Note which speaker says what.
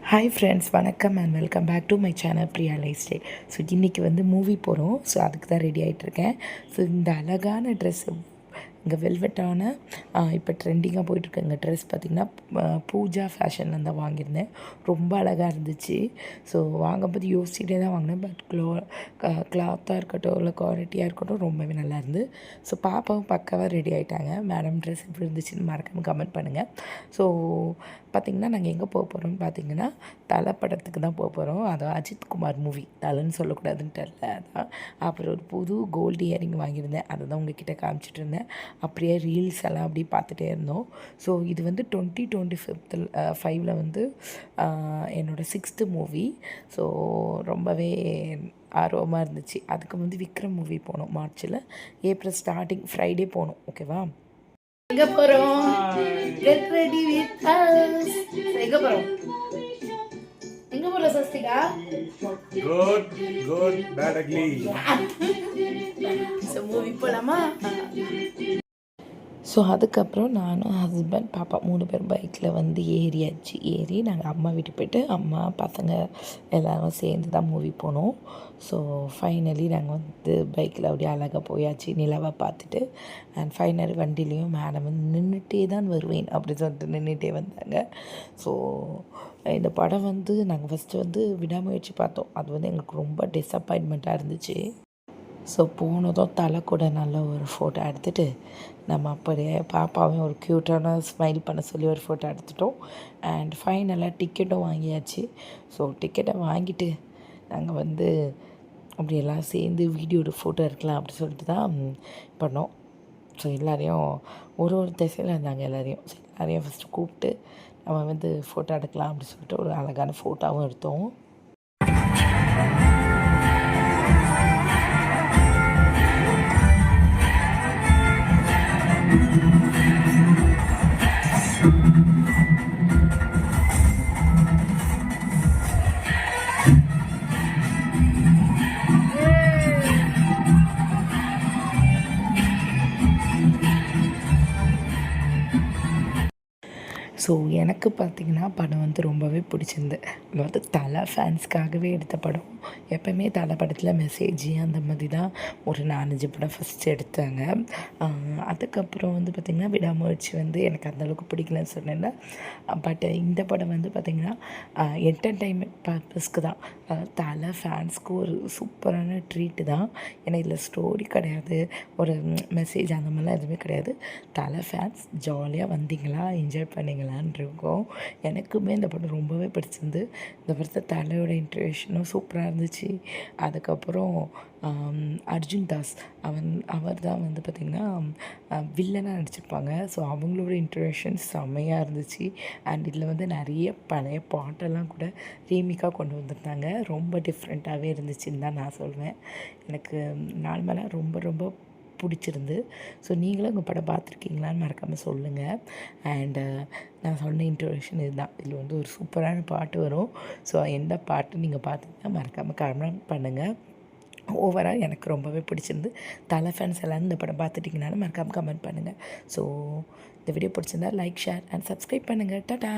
Speaker 1: Hi friends, வணக்கம் and welcome back to my channel Priya life style. So இன்றைக்கி வந்து movie போகிறோம். ஸோ அதுக்கு தான் ரெடி ஆகிட்ருக்கேன். ஸோ இந்த அழகான ட்ரெஸ்ஸு இங்கே வெல்வெட்டான இப்போ ட்ரெண்டிங்காக போயிட்டுருக்கு இந்த ட்ரெஸ் பார்த்திங்கன்னா பூஜா ஃபேஷனில் தான் வாங்கியிருந்தேன். ரொம்ப அழகாக இருந்துச்சு. ஸோ வாங்கும்போது யோசிச்சுட்டே தான் வாங்கினேன். பட் கிளாத்தாக இருக்கட்டும் இல்லை குவாலிட்டியாக இருக்கட்டும் ரொம்பவே நல்லா இருந்து. ஸோ பாப்பாவும் பக்காவாக ரெடி ஆகிட்டாங்க. மேடம் ட்ரெஸ் எப்படி இருந்துச்சுன்னு மறக்காமல் கமெண்ட் பண்ணுங்கள். ஸோ பார்த்திங்கன்னா நாங்கள் எங்கே போக போகிறோம்னு பார்த்திங்கன்னா தலை படத்துக்கு தான் போக போகிறோம். அது அஜித்குமார் மூவி, தலைன்னு சொல்லக்கூடாதுன்னு தெரில. அதான் அப்புறம் ஒரு புது கோல்டு இயரிங் வாங்கியிருந்தேன். அதை தான் உங்ககிட்ட காமிச்சிட்டு இருந்தேன். அப்படியே ரீல்ஸ் எல்லாம் அப்படி பார்த்துட்டே இருந்தோம். ஸோ இது வந்து 2025 வந்து என்னோடய 6th மூவி. ஸோ ரொம்பவே ஆர்வமாக இருந்துச்சு. அதுக்கு வந்து விக்ரம் மூவி போனோம் மார்ச்சில். ஏப்ரல் ஸ்டார்டிங் ஃப்ரைடே போனோம். ஓகேவா? எங்கே போகிறோம்? Get ready with us. எங்கே போகிறோம்? எங்கே போகிறோம் Sasthika?
Speaker 2: Good bad ugly.
Speaker 1: So movie போகலாமா? ஸோ அதுக்கப்புறம் நானும் ஹஸ்பண்ட் பாப்பா 3 பேரும் பைக்கில் வந்து ஏறி நாங்கள் அம்மா வீட்டுக்கு போய்ட்டு அம்மா பசங்க எல்லோரும் சேர்ந்து தான் மூவி போனோம். ஸோ ஃபைனலி நாங்கள் வந்து பைக்கில் அப்படியே அழகாக போயாச்சு, நிலவை பார்த்துட்டு. அண்ட் ஃபைனலி வண்டிலையும் மேடம் வந்து நின்றுட்டே தான் வருவேன் அப்படி சொல்லிட்டு நின்றுட்டே வந்தாங்க. ஸோ இந்த படம் வந்து நாங்கள் ஃபஸ்ட்டு வந்து விடாமுயற்சி பார்த்தோம். அது வந்து எங்களுக்கு ரொம்ப டிஸப்பாயின்மெண்ட்டாக இருந்துச்சு. ஸோ போனதும் தலை கூட நல்ல ஒரு ஃபோட்டோ எடுத்துகிட்டு நம்ம அப்படியே பாப்பாவையும் ஒரு க்யூட்டான ஸ்மைல் பண்ண சொல்லி ஒரு ஃபோட்டோ எடுத்துட்டோம். அண்ட் ஃபைனலாக டிக்கெட்டும் வாங்கியாச்சு. ஸோ டிக்கெட்டை வாங்கிட்டு நாங்கள் வந்து அப்படியெல்லாம் சேர்ந்து வீடியோட ஃபோட்டோ எடுக்கலாம் அப்படி சொல்லிட்டு தான் பண்ணோம். ஸோ எல்லோரையும் ஒரு திசையில் இருந்தாங்க. எல்லாரையும் ஃபஸ்ட்டு கூப்பிட்டு நம்ம வந்து ஃபோட்டோ எடுக்கலாம் அப்படி சொல்லிட்டு ஒரு அழகான ஃபோட்டோவும் எடுத்தோம். ஸோ எனக்கு பார்த்திங்கன்னா படம் வந்து ரொம்பவே பிடிச்சிருந்து. அது வந்து தலை ஃபேன்ஸ்க்காகவே எடுத்த படம். எப்போயுமே தலை படத்தில் மெசேஜ் அந்த மாதிரி தான் ஒரு 4-5 படம் ஃபஸ்ட்டு எடுத்தாங்க. அதுக்கப்புறம் வந்து பார்த்திங்கன்னா விடாமுயற்சி வந்து எனக்கு அந்தளவுக்கு பிடிக்கலன்னு சொன்னேன்ல. பட் இந்த படம் வந்து பார்த்திங்கன்னா என்டர்டெயின்மெண்ட் பர்பஸ்க்கு தான். தலை ஃபேன்ஸ்க்கு ஒரு சூப்பரான ட்ரீட்டு தான். ஏன்னா இதில் ஸ்டோரி கிடையாது, ஒரு மெசேஜ் அந்த மாதிரிலாம் எதுவுமே கிடையாது. தலை ஃபேன்ஸ் ஜாலியாக வந்தீங்களா, என்ஜாய் பண்ணிங்களான்னு இருக்கோம். எனக்குமே இந்த படம் ரொம்பவே பிடிச்சிருந்து. இந்த படத்தை தலையோட இன்ட்ரடக்ஷனும் சூப்பராக இருந்துச்சு. அதுக்கப்புறம் அர்ஜுன் தாஸ் அவர் தான் வந்து பார்த்திங்கன்னா வில்லனாக நடிச்சிருப்பாங்க. ஸோ அவங்களோட இன்ட்ரடக்ஷன் செம்மையாக இருந்துச்சு. அண்ட் இதில் வந்து நிறைய பழைய பாட்டெல்லாம் கூட ரீமிக்காக கொண்டு வந்திருந்தாங்க. ரொம்ப டிஃப்ரெண்ட்டாகவே இருந்துச்சுன்னு தான் நான் சொல்வேன். எனக்கு நார்மலாக ரொம்ப ரொம்ப பிடிச்சிருந்து. ஸோ நீங்களும் உங்கள் படம் பார்த்துருக்கீங்களான்னு மறக்காமல் சொல்லுங்கள். அண்டு நான் சொன்ன இன்ட்ரோடக்ஷன் இதுதான். இதில் வந்து ஒரு சூப்பரான பாட்டு வரும். ஸோ எந்த பாட்டு நீங்கள் பார்த்தீங்கன்னா மறக்காமல் கமெண்ட் பண்ணுங்கள். ஓவரால் எனக்கு ரொம்பவே பிடிச்சிருந்து. தலை ஃபேன்ஸ் எல்லோரும் இந்த படம் பார்த்துட்டிங்கனாலும் மறக்காமல் கமெண்ட் பண்ணுங்கள். ஸோ இந்த வீடியோ பிடிச்சிருந்தா லைக், ஷேர் அண்ட் சப்ஸ்கிரைப் பண்ணுங்கள். டாடா.